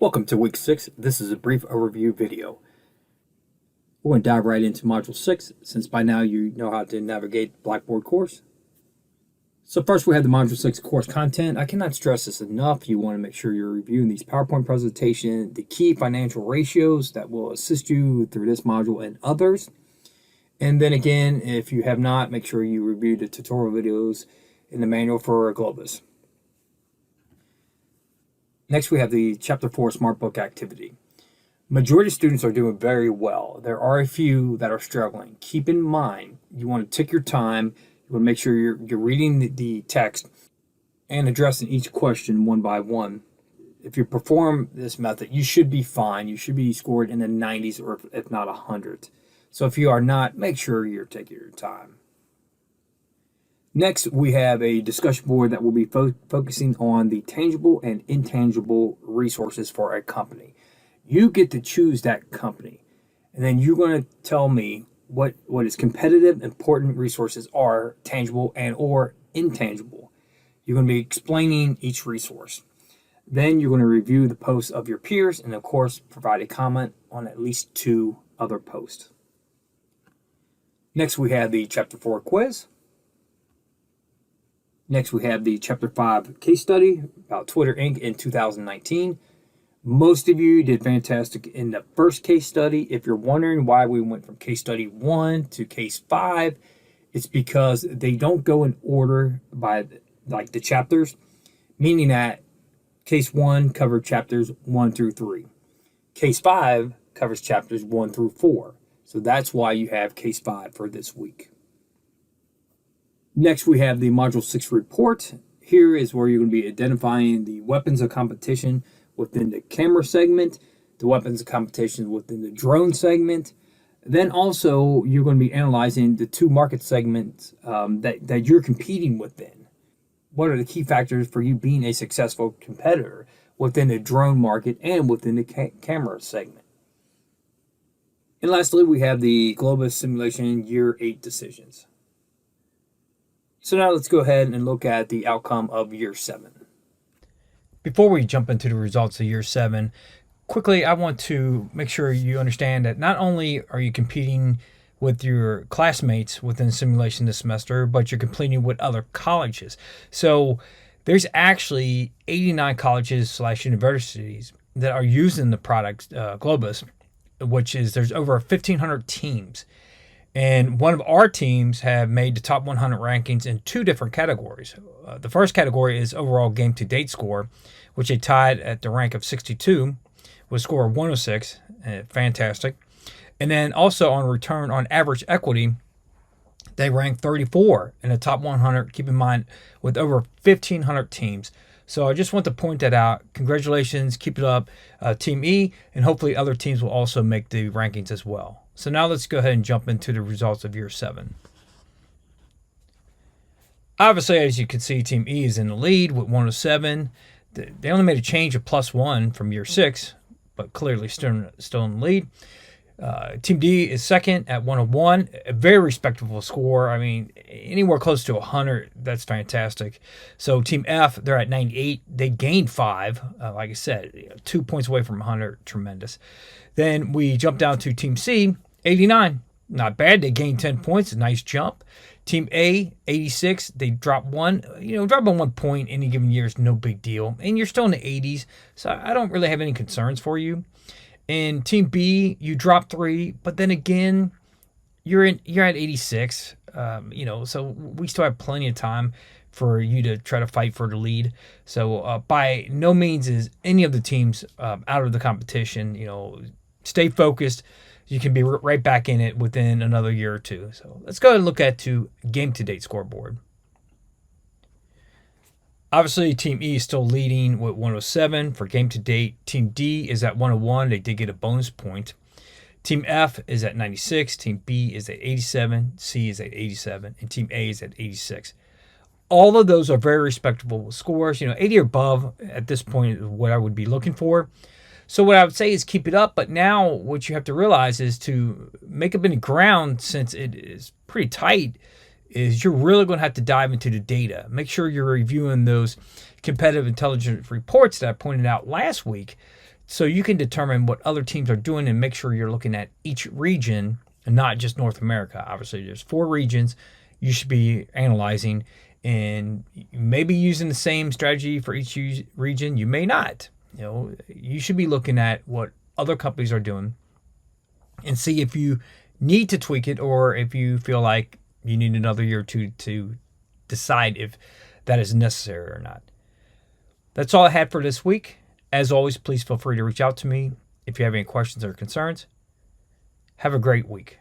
Welcome to week 6. This is a brief overview video. We're going to dive right into module 6 since by now you know how to navigate the Blackboard course. So first we have the module 6 course content. I cannot stress this enough. You want to make sure you're reviewing these PowerPoint presentations, the key financial ratios that will assist you through this module and others. And then again, if you have not, make sure you review the tutorial videos in the manual for Globus. Next, we have the Chapter 4 Smart Book activity. Majority of students are doing very well. There are a few that are struggling. Keep in mind, you want to take your time. You want to make sure you're reading the text and addressing each question one by one. If you perform this method, you should be fine. You should be scored in the 90s or if not 100. So if you are not, make sure you're taking your time. Next, we have a discussion board that will be focusing on the tangible and intangible resources for a company. You get to choose that company, and then you're going to tell me what is competitive, important resources are tangible and or intangible. You're going to be explaining each resource. Then you're going to review the posts of your peers and, of course, provide a comment on at least 2 other posts. Next, we have the Chapter 4 quiz. Next, we have the Chapter 5 case study about Twitter Inc. in 2019. Most of you did fantastic in the first case study. If you're wondering why we went from case study 1 to case 5, it's because they don't go in order by the chapters, meaning that case 1 covered chapters 1 through 3. Case 5 covers chapters 1 through 4. So that's why you have case 5 for this week. Next, we have the Module 6 report. Here is where you're going to be identifying the weapons of competition within the camera segment, the weapons of competition within the drone segment. Then also, you're going to be analyzing the 2 market segments that you're competing within. What are the key factors for you being a successful competitor within the drone market and within the camera segment? And lastly, we have the Globus Simulation Year 8 decisions. So now let's go ahead and look at the outcome of Year 7. Before we jump into the results of Year 7, quickly I want to make sure you understand that not only are you competing with your classmates within simulation this semester, but you're competing with other colleges. So there's actually 89 colleges/universities that are using the product Globus, which is there's over 1,500 teams. And one of our teams have made the top 100 rankings in 2 different categories. The first category is overall game-to-date score, which they tied at the rank of 62 with a score of 106. Fantastic. And then also on return on average equity, they ranked 34 in the top 100, keep in mind, with over 1,500 teams. So I just want to point that out. Congratulations. Keep it up, Team E, and hopefully other teams will also make the rankings as well. So now let's go ahead and jump into the results of Year 7. Obviously, as you can see, Team E is in the lead with 107. They only made a change of +1 from Year 6, but clearly still in the lead. Team D is second at 101, a very respectable score. I mean, anywhere close to 100, that's fantastic. So Team F, they're at 98. They gained 5. Like I said, 2 points away from 100, tremendous. Then we jump down to Team C, 89. Not bad. They gained 10 points, a nice jump. Team A, 86. They dropped 1. Dropping 1 point any given year is no big deal. And you're still in the 80s, so I don't really have any concerns for you. In Team B, you drop 3, but then again, you're at 86. So we still have plenty of time for you to try to fight for the lead. So by no means is any of the teams out of the competition. Stay focused. You can be right back in it within another year or 2. So let's go ahead and look at the game-to-date scoreboard. Obviously, Team E is still leading with 107 for game-to-date. Team D is at 101. They did get a bonus point. Team F is at 96. Team B is at 87. C is at 87. And Team A is at 86. All of those are very respectable scores. 80 or above at this point is what I would be looking for. So what I would say is keep it up. But now what you have to realize is to make up any ground, since it is pretty tight, is you're really going to have to dive into the data. Make sure you're reviewing those competitive intelligence reports that I pointed out last week So you can determine what other teams are doing and make sure you're looking at each region and not just North America. Obviously, there's 4 regions you should be analyzing, and you may be using the same strategy for each region. You may not. You should be looking at what other companies are doing and see if you need to tweak it or if you feel like you need another year or two to decide if that is necessary or not. That's all I had for this week. As always, please feel free to reach out to me if you have any questions or concerns. Have a great week.